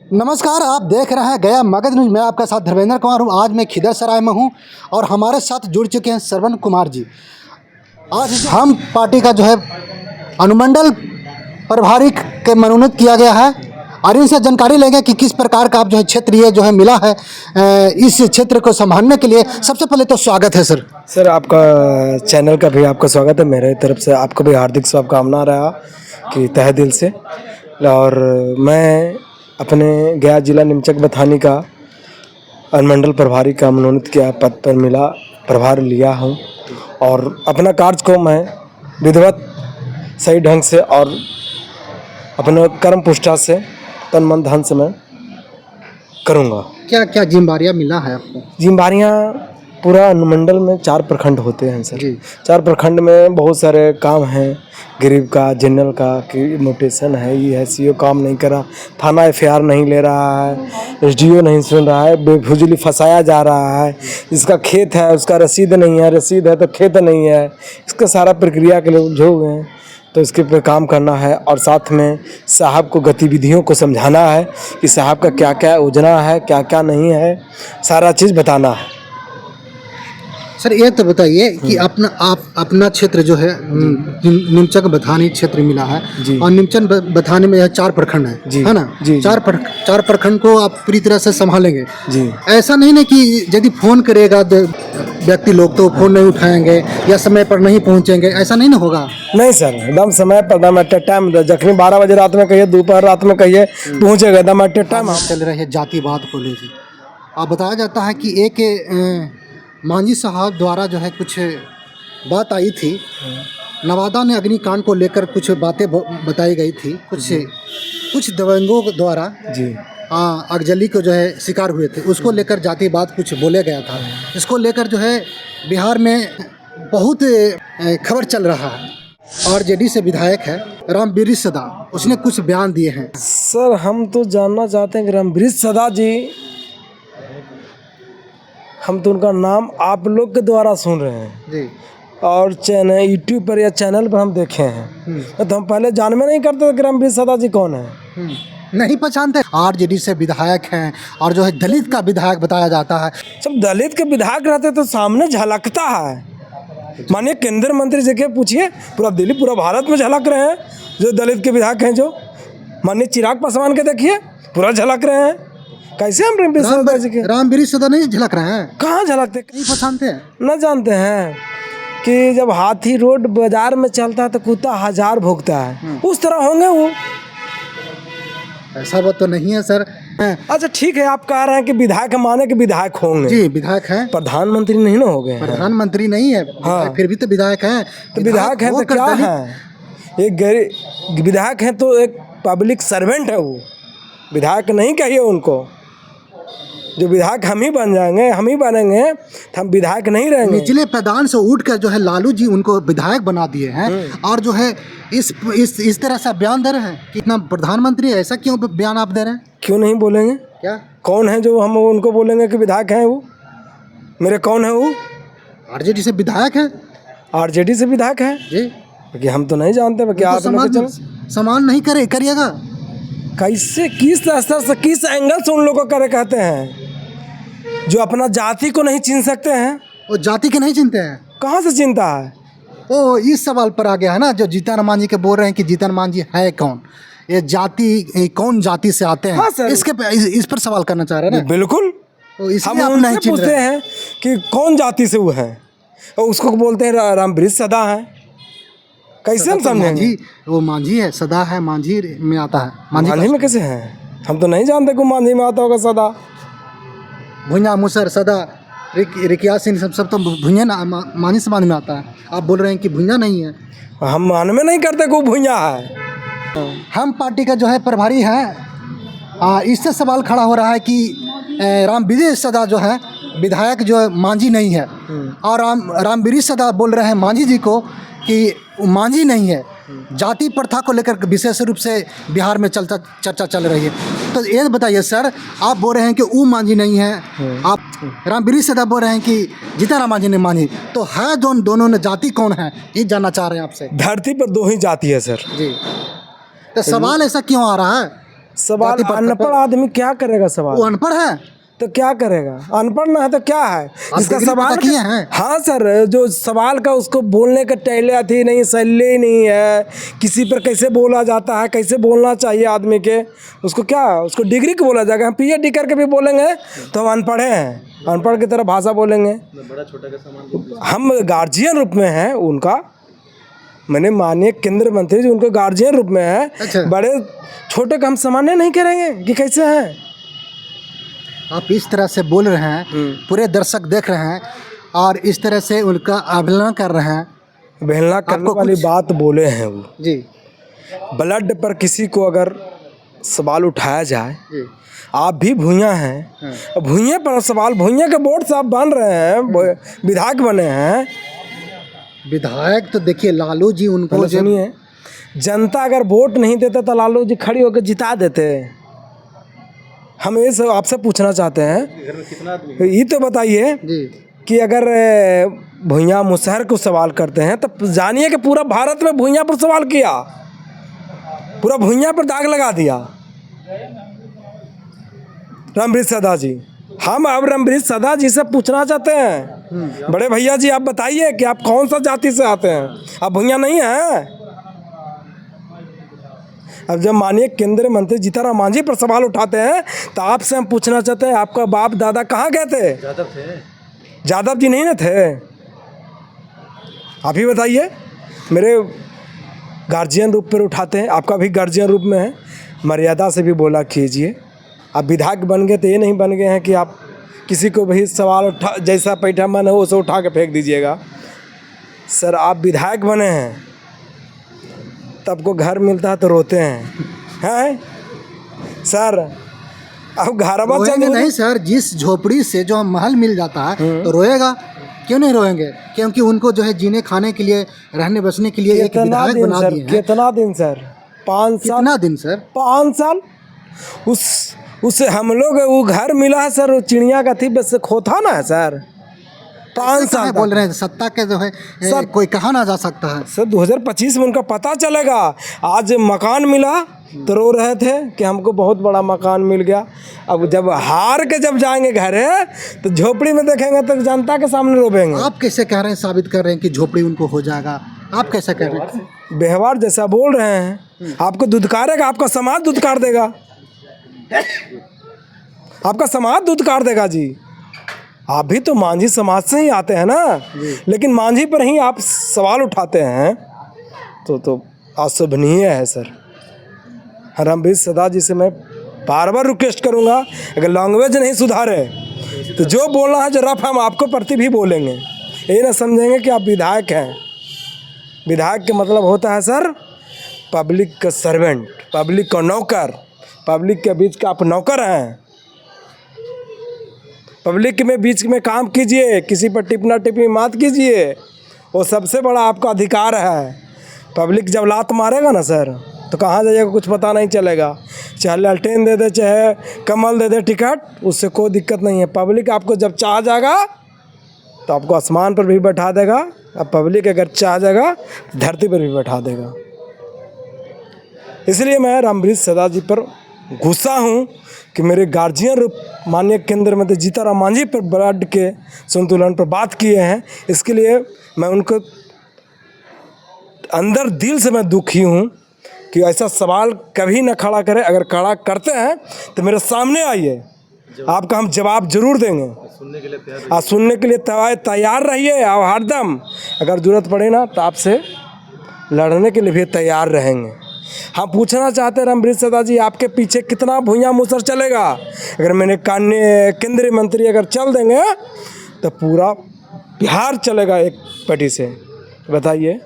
नमस्कार, आप देख रहे हैं गया मगध न्यूज। मैं आपका साथ धर्मेंद्र कुमार हूं। आज मैं खिदरसराय में हूं और हमारे साथ जुड़ चुके हैं श्रवण कुमार जी। आज हम पार्टी का जो है अनुमंडल प्रभारी के मनोनीत किया गया है और इनसे जानकारी लेंगे कि किस प्रकार का आप जो है क्षेत्रीय जो है मिला है इस क्षेत्र को संभालने के लिए। सबसे पहले तो स्वागत है सर। सर, आपका चैनल का भी आपका स्वागत है। मेरे तरफ से आपको भी हार्दिक शुभकामना रहा कि तहे दिल से। और मैं अपने गया जिला निमचक बथानी का अनुमंडल प्रभारी का मनोनीत किया पद पर मिला प्रभार लिया हूँ और अपना कार्य को मैं विधिवत सही ढंग से और अपने कर्म पुष्टा से तन मन धन से मैं करूँगा। क्या क्या जिम्मेदारियाँ मिला है आपको? जिम्मेदारियाँ पूरा अनुमंडल में 4 प्रखंड होते हैं सर जी। 4 प्रखंड में बहुत सारे काम हैं। गरीब का, जनरल का कि मोटेशन है, ये है, सीओ काम नहीं करा, थाना एफआईआर नहीं ले रहा है, एसडीओ नहीं सुन रहा है, बेफुजली फंसाया जा रहा है। इसका खेत है, उसका रसीद नहीं है, रसीद है तो खेत नहीं है। इसका सारा प्रक्रिया के लिए उलझे हुए हैं, तो इसके पे काम करना है। और साथ में साहब को गतिविधियों को समझाना है कि साहब का क्या क्या योजना है, क्या क्या नहीं है, सारा चीज़ बताना है। सर ये तो बताइए कि अपना क्षेत्र जो है निमचक बथानी क्षेत्र मिला है और निमचक बथानी में 4 प्रखंड है ना जी। 4 प्रखंड को आप पूरी तरह से संभालेंगे जी। ऐसा नहीं ना कि यदि फोन करेगा व्यक्ति लोग तो फोन नहीं उठाएंगे या समय पर नहीं पहुंचेंगे, ऐसा नहीं ना होगा? नहीं सर, एकदम समय पर एकदम एट टाइम। जखनी 12 बजे रात में कहिए, दोपहर रात में कहिए, पहुंचेगा एकदम एट टाइम। चल रहे हैं जातिवाद को लेकर। अब बताया जाता है कि एक मांझी साहब द्वारा जो है कुछ बात आई थी, नवादा ने अग्निकांड को लेकर कुछ बातें बताई गई थी, कुछ दबंगों द्वारा जी अगजली को जो है शिकार हुए थे, उसको लेकर जातिवाद कुछ बोले गया था। इसको लेकर जो है बिहार में बहुत खबर चल रहा है। आरजेडी से विधायक है रामबीर सदा, उसने कुछ बयान दिए हैं। सर, हम तो जानना चाहते हैं कि रामबीर सदा जी, हम तो उनका नाम आप लोग के द्वारा सुन रहे हैं जी और चैनल यूट्यूब पर या चैनल पर हम देखे हैं, तो हम पहले जानवे नहीं करते थे कि रामबीर सदा जी कौन है। नहीं पहचानते। आरजेडी से विधायक हैं और जो है दलित का विधायक बताया जाता है। सब दलित के विधायक रहते तो सामने झलकता है। मानिए केंद्रीय मंत्री जी के पूछिए, पूरा दिल्ली पूरा भारत में झलक रहे हैं जो दलित के विधायक हैं। जो मानिए चिराग पासवान के देखिए, पूरा झलक रहे हैं। कैसे हम रामबीर सदा नहीं झलक रहे हैं? कहाँ झलकते? नहीं पहचानते हैं? न जानते हैं कि जब हाथी रोड बाजार में चलता है तो कुत्ता 1000 भोंकता है, उस तरह होंगे वो? ऐसा बात तो नहीं है सर। अच्छा ठीक है, आप कह रहे हैं कि विधायक माने कि विधायक होंगे। जी विधायक हैं, प्रधानमंत्री नहीं ना हो गए? प्रधानमंत्री नहीं है। हाँ। फिर भी तो विधायक हैं। तो विधायक है तो क्या है? एक गरीब विधायक है तो एक पब्लिक सर्वेंट है वो। विधायक नहीं कहिए उनको। जो विधायक हम ही बन जाएंगे, हम ही बनेंगे, तो हम विधायक नहीं रहेंगे। निचले पैदान से उठकर जो है लालू जी उनको विधायक बना दिए हैं और जो है इस तरह से बयान दे रहे हैं कि इतना प्रधानमंत्री है। ऐसा क्यों बयान आप दे रहे हैं? क्यों नहीं बोलेंगे? क्या कौन है जो हम उनको बोलेंगे कि विधायक हैं वो? मेरे कौन है वो? आरजेडी से विधायक है। आरजेडी से विधायक है जी, क्योंकि हम तो नहीं जानते। क्या समान नहीं करिएगा? कैसे, किस स्तर से, किस एंगल से उन लोगों को करे कहते हैं जो अपना जाति को नहीं चिन सकते हैं? वो जाति के नहीं चिनते हैं? कहाँ से चिंता है? वो इस सवाल पर आ गया है ना, जो जीतन मांझी के बोल रहे हैं कि जीतन मांझी है कौन, ये जाति कौन जाति से आते हैं। हाँ सर, इस पर सवाल करना चाह रहे हैं ना? बिल्कुल। तो हम उनसे पूछते हैं कि कौन जाति से वो है, और उसको बोलते हैं रामबीर सदा है। कैसे हम समझेंगे? वो मांझी है, सदा है, मांझी में आता है। मांझी में कैसे है? हम तो नहीं जानते कि मांझी में आता होगा सदा। भुइयाँ मुसर सदा रिकिया सिंह सब तो भुइयाँ मांझी समाज में आता है। आप बोल रहे हैं कि भुइयाँ नहीं है? हम मानवे नहीं करते कि भुइयाँ है। हम पार्टी का जो है प्रभारी है, इससे सवाल खड़ा हो रहा है कि रामबीर सदा जो है विधायक जो है मांझी नहीं है, और रामबीर सदा बोल रहे हैं मांझी जी को कि मांझी नहीं है। जाति प्रथा को लेकर विशेष रूप से बिहार में चर्चा चल रही है। तो ये बताइए सर, आप बोल रहे हैं कि वो मांझी नहीं है, आप रामबीर सदा बोल रहे हैं कि जीतन राम मांझी ने मांझी, तो है दोनों ने जाति कौन है ये जानना चाह रहे हैं आपसे। धरती पर 2 ही जाति है सर जी। तो सवाल ऐसा क्यों आ रहा है? सवाल जाति प्रथा अनपढ़ आदमी क्या करेगा वो सवाल? अनपढ़ है। तो क्या करेगा? अनपढ़ ना है तो क्या है इसका डिग्री सवाल? पता किए हैं? हाँ सर, जो सवाल का उसको बोलने का टैले थी नहीं, शैली नहीं है, किसी पर कैसे बोला जाता है, कैसे बोलना चाहिए आदमी के, उसको क्या, उसको डिग्री को बोला जाएगा? हम PhD करके भी बोलेंगे तो हम अनपढ़ हैं, अनपढ़ की तरह भाषा बोलेंगे। हम गार्जियन रूप में हैं उनका, मैंने माननीय केंद्रीय मंत्री जी उनको गार्जियन रूप में है। अच्छा। बड़े छोटे का हम सामान्य नहीं करेंगे कि कैसे हैं। आप इस तरह से बोल रहे हैं, पूरे दर्शक देख रहे हैं और इस तरह से उनका अवहेलना कर रहे हैं। बहला करने आपको वाली कुछ- बात बोले हैं वो। जी ब्लड पर किसी को अगर सवाल उठाया जाए, जी आप भी भूइयाँ हैं, भूइयाँ पर सवाल, भूइयाँ के बोर्ड से आप बन रहे हैं, विधायक बने हैं। विधायक तो देखिए लालू जी उनको पहले सुनिए, जनता अगर वोट नहीं देता तो लालू जी खड़ी होकर जिता देते। हम ये सब आपसे पूछना चाहते हैं, ये तो बताइए जी कि अगर भूइयाँ मुसहर को सवाल करते हैं तो जानिए कि पूरा भारत में भूइयाँ पर सवाल किया, पूरा भूइयाँ पर दाग लगा दिया रणबीर सदा जी। हम अब रणबीर सदा जी से पूछना चाहते हैं, बड़े भैया जी आप बताइए कि आप कौन सा जाति से आते हैं? आप भूइयाँ नहीं हैं? अब जब माननीय केंद्रीय मंत्री जीतनराम मांझी पर सवाल उठाते हैं तो आपसे हम पूछना चाहते हैं, आपका बाप दादा कहाँ गए थे? यादव थे। यादव जी नहीं ना थे? आप ही बताइए। मेरे गार्जियन रूप पर उठाते हैं, आपका भी गार्जियन रूप में है, मर्यादा से भी बोला कीजिए। आप विधायक बन गए तो ये नहीं बन गए हैं कि आप किसी को भी सवाल उठा, जैसा पैठा मन है उसे उठा के फेंक दीजिएगा। सर आप विधायक बने हैं, तब को घर मिलता है तो रोते हैं सर? अब घर रोएंगे नहीं सर, जिस झोपड़ी से जो महल मिल जाता है तो रोएगा, क्यों नहीं रोएंगे? क्योंकि उनको जो है जीने खाने के लिए, रहने बसने के लिए एक कितना विधायक दिन बना सर, दिए हैं। कितना दिन सर? 5 साल। कितना दिन सर? 5 साल उससे हम लोग वो घर मिला है सर, वो चिड़िया का थी बस खोथा ना है सर। 5 ऐसे साल कहाँ बोल रहे हैं? सत्ता के जो है सर- कोई कहा ना जा सकता है। सर 2025 में उनका पता चलेगा। आज मकान मिला तो रो रहे थे कि हमको बहुत बड़ा मकान मिल गया। अब जब हार के जब जाएंगे घर तो झोपड़ी में देखेंगे तो जनता के सामने रोएंगे। आप कैसे कह रहे हैं, साबित कर रहे हैं कि झोपड़ी उनको हो जाएगा? आप कैसे कह रहे हैं? व्यवहार जैसा बोल रहे हैं, आपको दुदकारेगा, आपका समाज दुदकार देगा, आपका समाज दुदकार देगा जी। आप भी तो मांझी समाज से ही आते हैं ना, लेकिन मांझी पर ही आप सवाल उठाते हैं तो अशोभनीय है सर। रणबीर सदा जी से मैं बार बार रिक्वेस्ट करूंगा, अगर लैंग्वेज नहीं सुधारे तो जो बोलना है जो रफ हम आपको प्रति भी बोलेंगे। ये ना समझेंगे कि आप विधायक हैं। विधायक के मतलब होता है सर पब्लिक का सर्वेंट, पब्लिक का नौकर, पब्लिक के बीच का आप नौकर हैं। पब्लिक में बीच में काम कीजिए, किसी पर टिपना टिप्पणी मत कीजिए, वो सबसे बड़ा आपका अधिकार है। पब्लिक जब लात मारेगा ना सर तो कहाँ जाइएगा कुछ पता नहीं चलेगा। चाहे लालटेन दे दे, चाहे कमल दे दे टिकट, उससे कोई दिक्कत नहीं है। पब्लिक आपको जब चाह जाएगा तो आपको आसमान पर भी बैठा देगा, अब पब्लिक अगर चाह जाएगा धरती पर भी बैठा देगा। इसलिए मैं रणबीर सदा जी पर गुस्सा हूँ कि मेरे गार्जियन रूप माननीय केंद्र मंत्री जीतनराम मांझी पर ब्लड के संतुलन पर बात किए हैं। इसके लिए मैं उनको अंदर दिल से मैं दुखी हूँ कि ऐसा सवाल कभी ना खड़ा करें। अगर खड़ा करते हैं तो मेरे सामने आइए, आपका हम जवाब जरूर देंगे। सुनने के लिए तैयार रहिए और हरदम अगर ज़रूरत पड़े ना तो आपसे लड़ने के लिए भी तैयार रहेंगे। हम पूछना चाहते हैं रणबीर सदा जी, आपके पीछे कितना भूइयाँ मुसर चलेगा? अगर मैंने केंद्रीय मंत्री अगर चल देंगे तो पूरा बिहार चलेगा एक पट्टी से। बताइए,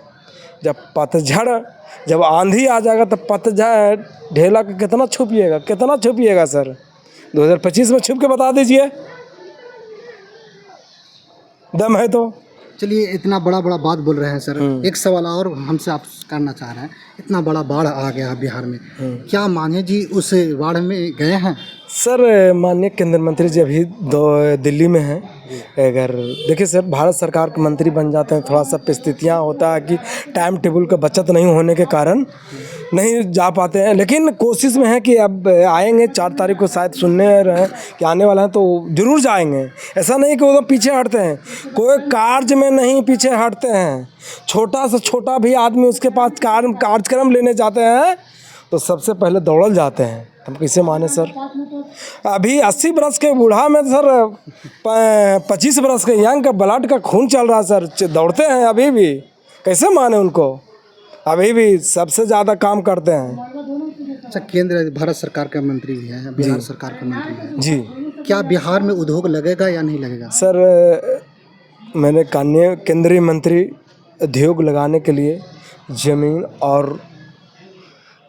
जब पतझड़, जब आंधी आ जाएगा तो पतझड़ ढेला का कितना छुपिएगा, कितना छुपिएगा सर? 2025 में छुप के बता दीजिए, दम है तो। चलिए, इतना बड़ा बात बोल रहे हैं सर। एक सवाल और हमसे आप करना चाह रहे हैं। इतना बड़ा बाढ़ आ गया बिहार में, क्या मांझी जी उस बाढ़ में गए हैं? सर माननीय केंद्रीय मंत्री जी अभी दिल्ली में हैं। अगर देखिए सर, भारत सरकार के मंत्री बन जाते हैं, थोड़ा सा परिस्थितियाँ होता है कि टाइम टेबल का बचत नहीं होने के कारण नहीं जा पाते हैं, लेकिन कोशिश में है कि अब आएंगे 4 तारीख को, शायद सुनने रहे हैं कि आने वाला है तो ज़रूर जाएंगे। ऐसा नहीं कि वो तो पीछे हटते हैं, कोई कार्य में नहीं पीछे हटते हैं। छोटा से छोटा भी आदमी उसके पास कार्यक्रम लेने जाते हैं तो सबसे पहले दौड़ल जाते हैं। हम कैसे माने सर? अभी 80 बरस के बूढ़ा में सर 25 बरस के यंग का ब्लड का खून चल रहा सर, दौड़ते हैं अभी भी, कैसे माने उनको? अभी भी सबसे ज़्यादा काम करते हैं। अच्छा, केंद्र भारत सरकार का मंत्री भी है, बिहार सरकार का मंत्री है जी। क्या बिहार में उद्योग लगेगा या नहीं लगेगा? सर मैंने केंद्रीय मंत्री उद्योग लगाने के लिए ज़मीन और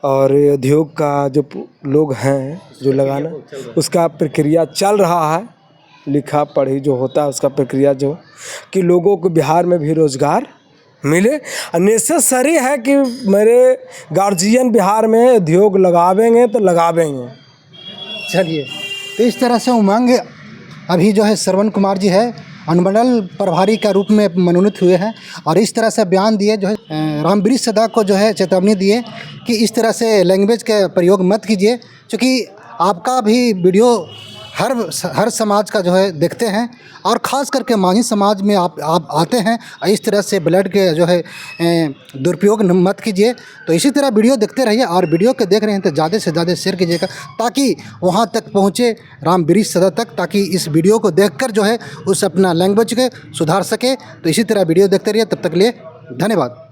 उद्योग का जो लोग हैं जो लगाना, उसका प्रक्रिया चल रहा है, लिखा पढ़ी जो होता है उसका प्रक्रिया, जो कि लोगों को बिहार में भी रोज़गार मिले। नेसेसरी है कि मेरे गार्जियन बिहार में उद्योग लगावेंगे तो लगावेंगे। चलिए, तो इस तरह से उमंग अभी जो है श्रवण कुमार जी है अनुमंडल प्रभारी का रूप में मनोनीत हुए हैं और इस तरह से बयान दिए जो है रामबीरी सदा को जो है चेतावनी दिए कि इस तरह से लैंग्वेज का प्रयोग मत कीजिए, क्योंकि आपका भी वीडियो हर समाज का जो है देखते हैं और ख़ास करके मांझी समाज में आप आते हैं। इस तरह से ब्लड के जो है दुरुपयोग मत कीजिए। तो इसी तरह वीडियो देखते रहिए और वीडियो के देख रहे हैं तो ज़्यादा से ज़्यादा शेयर कीजिएगा ताकि वहाँ तक पहुँचे रामबीरी सदा तक, ताकि इस वीडियो को देखकर जो है उस अपना लैंग्वेज के सुधार सके। तो इसी तरह वीडियो देखते रहिए, तब तक के लिए धन्यवाद।